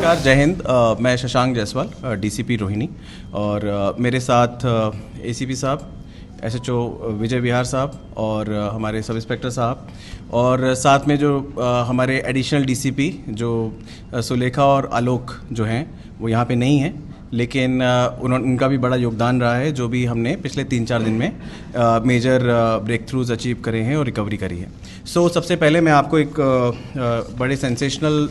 नमस्कार, जय हिंद। मैं शशांक जायसवाल, डीसीपी रोहिणी, और मेरे साथ एसीपी साहब, एसएचओ विजय विहार साहब और हमारे सब इंस्पेक्टर साहब, और साथ में जो हमारे एडिशनल डीसीपी जो सुलेखा और आलोक जो हैं वो यहाँ पे नहीं हैं, लेकिन उनका भी बड़ा योगदान रहा है जो भी हमने पिछले 3-4 दिन में मेजर ब्रेक थ्रूज अचीव करे हैं और रिकवरी करी है। सबसे पहले मैं आपको एक बड़े सेंसेशनल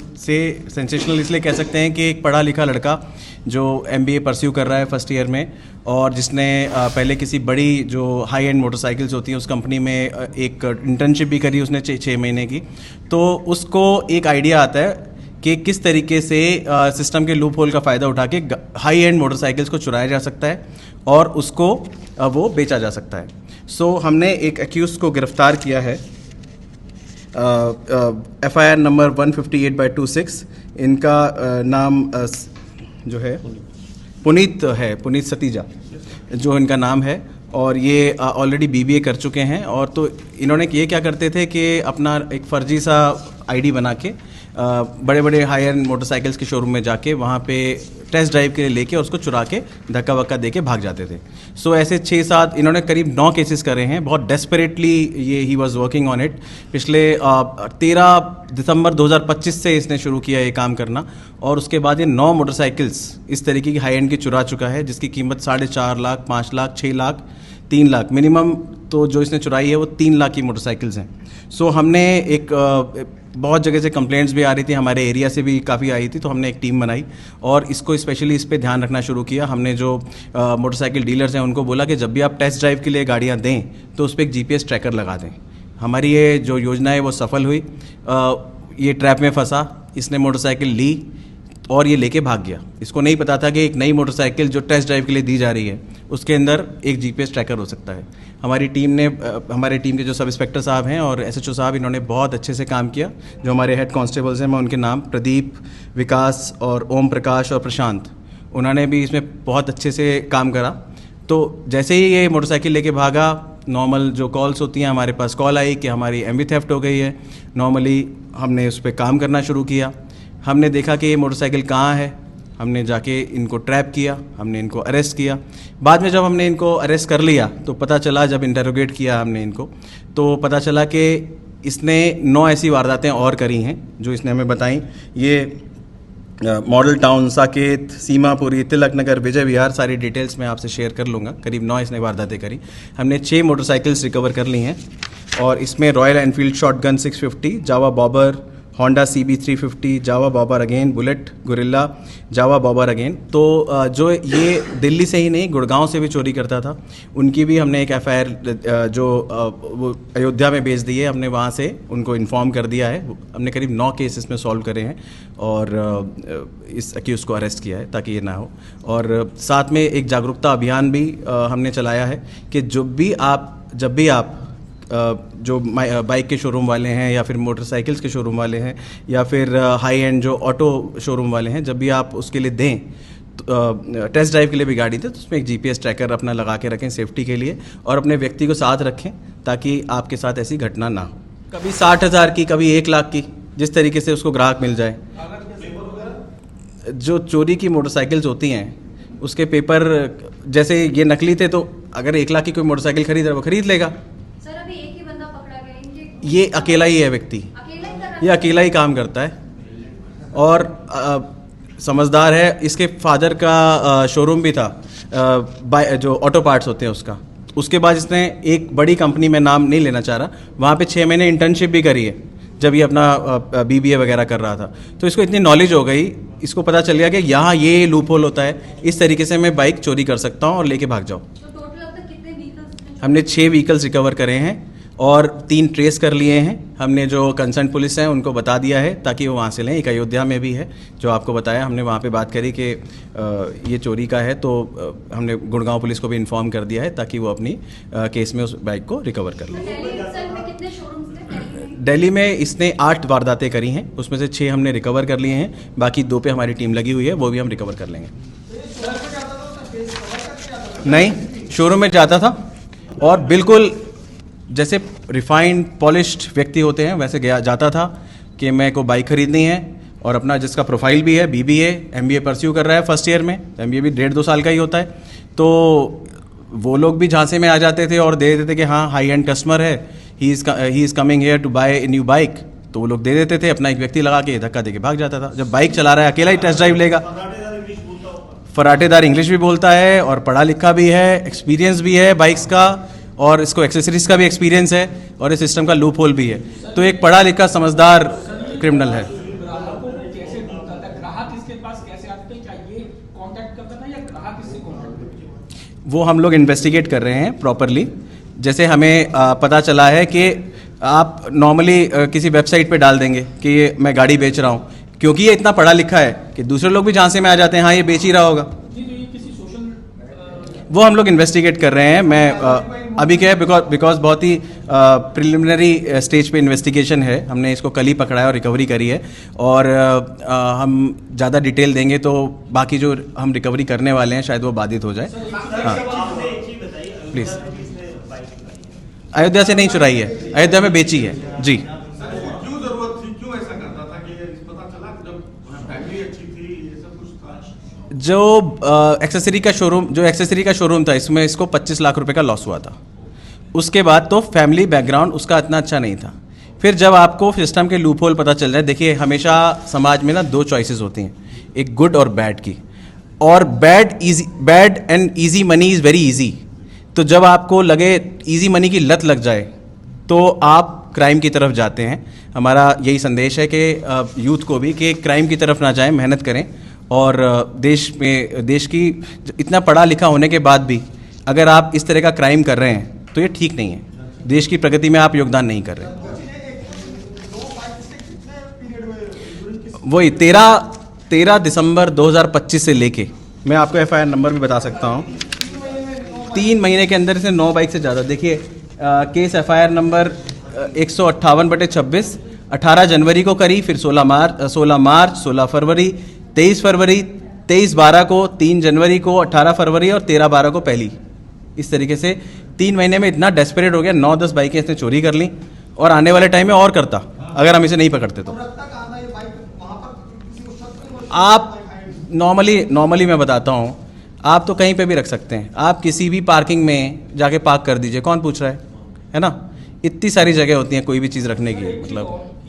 इसलिए कह सकते हैं कि एक पढ़ा लिखा लड़का जो एमबीए परस्यू कर रहा है फर्स्ट ईयर में, और जिसने पहले किसी बड़ी जो हाई एंड मोटरसाइकिल्स होती हैं उस कंपनी में एक इंटर्नशिप भी करी उसने 6 महीने की, तो उसको एक आइडिया आता है कि किस तरीके से सिस्टम के लूप होल का फ़ायदा उठा के हाई एंड मोटरसाइकिल्स को चुराया जा सकता है और उसको वो बेचा जा सकता है। हमने एक एक्यूज को गिरफ्तार किया है, FIR नंबर 158/26। इनका नाम जो है पुनीत सतीजा जो इनका नाम है, और ये ऑलरेडी BBA कर चुके हैं। और तो इन्होंने ये क्या करते थे कि अपना एक फ़र्जी सा ID बना के बड़े बड़े हाई एंड मोटरसाइकिल्स के शोरूम में जाके वहाँ पे टेस्ट ड्राइव के लिए लेके और उसको चुरा के धक्का वक्का दे के भाग जाते थे। ऐसे 6-7 इन्होंने करीब 9 केसेस करे हैं। बहुत डेस्परेटली ये he was working on it. पिछले 13 दिसंबर 2025 से इसने शुरू किया ये काम करना, और उसके बाद ये 9 मोटरसाइकिल्स इस तरीके की हाई एंड की चुरा चुका है, जिसकी कीमत 4.5 लाख, 5 लाख, 6 लाख, 3 लाख मिनिमम। तो जो इसने चुराई है वो 3 लाख की मोटरसाइकिल्स हैं। हमने एक बहुत जगह से कंप्लेंट्स भी आ रही थी, हमारे एरिया से भी काफ़ी आई थी, तो हमने एक टीम बनाई और इसको स्पेशली इस पे ध्यान रखना शुरू किया। हमने जो मोटरसाइकिल डीलर्स हैं उनको बोला कि जब भी आप टेस्ट ड्राइव के लिए गाड़ियाँ दें तो उस पर एक GPS ट्रैकर लगा दें। हमारी ये जो योजना है वो सफल हुई। ये ट्रैप में फंसा, इसने मोटरसाइकिल ली और ये लेके भाग गया। इसको नहीं पता था कि एक नई मोटरसाइकिल जो टेस्ट ड्राइव के लिए दी जा रही है उसके अंदर एक GPS ट्रैकर हो सकता है। हमारी टीम के जो सब इंस्पेक्टर साहब हैं और SHO साहब, इन्होंने बहुत अच्छे से काम किया। जो हमारे हेड कांस्टेबल्स हैं, मैं उनके नाम प्रदीप, विकास और ओम प्रकाश और प्रशांत, उन्होंने भी इसमें बहुत अच्छे से काम करा। तो जैसे ही ये मोटरसाइकिल लेके भागा, नॉर्मल जो कॉल्स होती हैं, हमारे पास कॉल आई कि हमारी MV थेफ्ट हो गई है। नॉर्मली हमने उस पर काम करना शुरू किया। हमने देखा कि ये मोटरसाइकिल कहाँ है, हमने जाके इनको ट्रैप किया, हमने इनको अरेस्ट किया। बाद में जब हमने इनको अरेस्ट कर लिया तो पता चला, जब इंटरोगेट किया हमने इनको, तो पता चला कि इसने 9 ऐसी वारदातें और करी हैं जो इसने हमें बताई। ये मॉडल टाउन, साकेत, सीमापुरी, तिलक नगर, विजय विहार, सारी डिटेल्स मैं आपसे शेयर कर लूँगा। करीब 9 इसने वारदातें करी। हमने 6 मोटरसाइकिल्स रिकवर कर ली हैं, और इसमें रॉयल एनफील्ड शॉटगन 650, जावा बॉबर, होंडा CB 350, जावा बॉबर अगेन, बुलेट, गुरिल्ला, जावा बॉबर अगेन। तो जो ये दिल्ली से ही नहीं, गुड़गांव से भी चोरी करता था, उनकी भी हमने एक FIR जो वो अयोध्या में भेज दी है, हमने वहाँ से उनको इन्फॉर्म कर दिया है। हमने करीब 9 केस इसमें सॉल्व करे हैं और इस अक्यूज़ को अरेस्ट किया है ताकि ये ना हो। और साथ में एक जागरूकता अभियान भी हमने चलाया है कि जब भी आप जो बाइक के शोरूम वाले हैं या फिर मोटरसाइकिल्स के शोरूम वाले हैं या फिर हाई एंड जो ऑटो शोरूम वाले हैं, जब भी आप उसके लिए दें तो टेस्ट ड्राइव के लिए भी गाड़ी दें तो उसमें एक GPS ट्रैकर अपना लगा के रखें सेफ्टी के लिए, और अपने व्यक्ति को साथ रखें ताकि आपके साथ ऐसी घटना ना हो। कभी 60,000 की, कभी 1 लाख की, जिस तरीके से उसको ग्राहक मिल जाए। जो चोरी की मोटरसाइकिल्स होती हैं उसके पेपर, जैसे ये नकली थे, तो अगर 1 लाख की कोई मोटरसाइकिल खरीद रहा है वो खरीद लेगा। ये अकेला ही है व्यक्ति, ये अकेला ही काम करता है और समझदार है। इसके फादर का शोरूम भी था जो ऑटो पार्ट्स होते हैं उसका। उसके बाद इसने एक बड़ी कंपनी में नाम नहीं लेना चाह रहा, वहाँ पे 6 महीने इंटर्नशिप भी करी है जब ये अपना BBA वगैरह कर रहा था। तो इसको इतनी नॉलेज हो गई, इसको पता चल गया कि यहाँ ये लूप होल होता है, इस तरीके से मैं बाइक चोरी कर सकता हूँ और लेके भाग जाऊँ। हमने 6 व्हीकल्स रिकवर करे हैं और 3 ट्रेस कर लिए हैं। हमने जो कंसर्न पुलिस है उनको बता दिया है ताकि वो वहाँ से लें। एक अयोध्या में भी है जो आपको बताया, हमने वहाँ पे बात करी कि ये चोरी का है, तो हमने गुड़गांव पुलिस को भी इन्फॉर्म कर दिया है ताकि वो अपनी केस में उस बाइक को रिकवर कर लें। दिल्ली में इसने 8 वारदातें करी हैं, उसमें से 6 हमने रिकवर कर लिए हैं, बाकी 2 पे हमारी टीम लगी हुई है, वो भी हम रिकवर कर लेंगे। नहीं, शोरूम में जाता था और बिल्कुल जैसे रिफाइंड पॉलिश्ड व्यक्ति होते हैं वैसे जाता था कि मेरे को बाइक खरीदनी है, और अपना जिसका प्रोफाइल भी है BBA MBA परस्यू कर रहा है फर्स्ट ईयर में, MBA भी 1.5-2 साल का ही होता है, तो वो लोग भी झांसे में आ जाते थे और दे देते थे कि हाँ हाई एंड कस्टमर है, he is coming here to buy a new bike, तो वो लोग दे देते थे, अपना एक व्यक्ति लगा के धक्का दे के भाग जाता था। जब बाइक चला रहा है अकेला ही टेस्ट ड्राइव लेगा, फराटेदार इंग्लिश भी बोलता है और पढ़ा लिखा भी है, एक्सपीरियंस भी है बाइक्स का, और इसको एक्सेसरीज का भी एक्सपीरियंस है, और इस सिस्टम का लूप होल भी है, तो एक पढ़ा लिखा समझदार क्रिमिनल है। वो हम लोग इन्वेस्टिगेट कर रहे हैं प्रॉपरली। जैसे हमें पता चला है कि आप नॉर्मली किसी वेबसाइट पे डाल देंगे कि ये मैं गाड़ी बेच रहा हूँ, क्योंकि ये इतना पढ़ा लिखा है कि दूसरे लोग भी झांसे में आ जाते हैं, हाँ ये बेच ही रहा होगा। वो हम लोग इन्वेस्टिगेट कर रहे हैं। मैं अभी क्या है, बिकॉज बहुत ही प्रिलिमिनरी स्टेज पे इन्वेस्टिगेशन है, हमने इसको कल ही पकड़ा है और रिकवरी करी है, और हम ज़्यादा डिटेल देंगे तो बाकी जो हम रिकवरी करने वाले हैं शायद वो बाधित हो जाए। हाँ प्लीज़, अयोध्या से नहीं चुराई है, अयोध्या में बेची है जी। क्यों जरूरत थी, क्यों ऐसा करता था कि पता चला जब फैमिली अच्छी थी, ये सब कुछ था? जो एक्सेसरी का शोरूम था, इसमें इसको 25 लाख रुपए का लॉस हुआ था। उसके बाद तो फैमिली बैकग्राउंड उसका इतना अच्छा नहीं था। फिर जब आपको सिस्टम के लूप होल पता चल जाए, देखिए हमेशा समाज में ना 2 चॉइसेस होती हैं, एक गुड और बैड की, और bad and easy money is very easy. तो जब आपको लगे ईजी मनी की लत लग जाए तो आप क्राइम की तरफ जाते हैं। हमारा यही संदेश है कि यूथ को भी कि क्राइम की तरफ ना जाएं, मेहनत करें, और देश की इतना पढ़ा लिखा होने के बाद भी अगर आप इस तरह का क्राइम कर रहे हैं तो ये ठीक नहीं है, देश की प्रगति में आप योगदान नहीं कर रहे। वही 13 दिसंबर 2025 से लेके, मैं आपको FIR नंबर भी बता सकता हूँ, 3 महीने के अंदर से 9 बाइक से ज़्यादा। देखिए केस FIR नंबर 158/26 18 जनवरी को करी, फिर 16 मार्च, 16 फरवरी, 23 फरवरी, 23/12 को, 3 जनवरी को, 18 फरवरी और 13/12 को पहली। इस तरीके से 3 महीने में इतना डेस्परेट हो गया, 9-10 बाइकें इसने चोरी कर ली, और आने वाले टाइम में और करता अगर हम इसे नहीं पकड़ते तो। आप नॉर्मली मैं बताता हूँ, आप तो कहीं पे भी रख सकते हैं, आप किसी भी पार्किंग में जाके पार्क कर दीजिए, कौन पूछ रहा है ना? इतनी सारी जगह होती हैं कोई भी चीज़ रखने की, मतलब,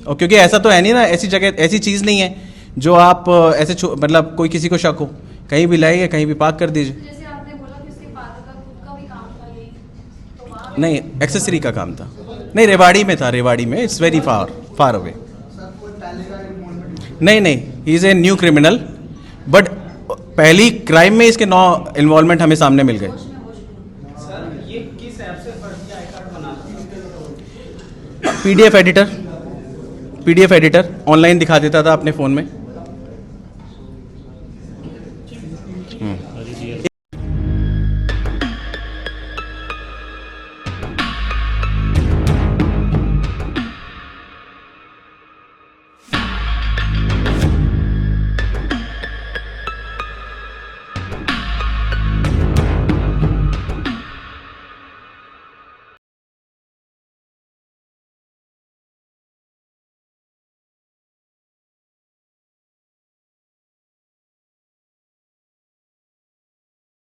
और क्योंकि ऐसा तो है नहीं ना, ऐसी जगह ऐसी चीज़ नहीं है जो आप ऐसे मतलब कोई किसी को शक हो, कहीं भी लाइए, कहीं भी पार्क कर दीजिए। जैसे आपने बोला कि उसके फादर का खुद का भी काम था यही, तो वहाँ नहीं, एक्सेसरी का काम था, नहीं रेवाड़ी में था, रेवाड़ी में, इट्स वेरी फार अवे। नहीं, he is a new criminal, but पहली क्राइम में इसके 9 इन्वॉल्वमेंट हमें सामने मिल गए। सर ये किस ऐप से फर्जी आई कार्ड बनाते हैं? PDF एडिटर ऑनलाइन दिखा देता था अपने फ़ोन में।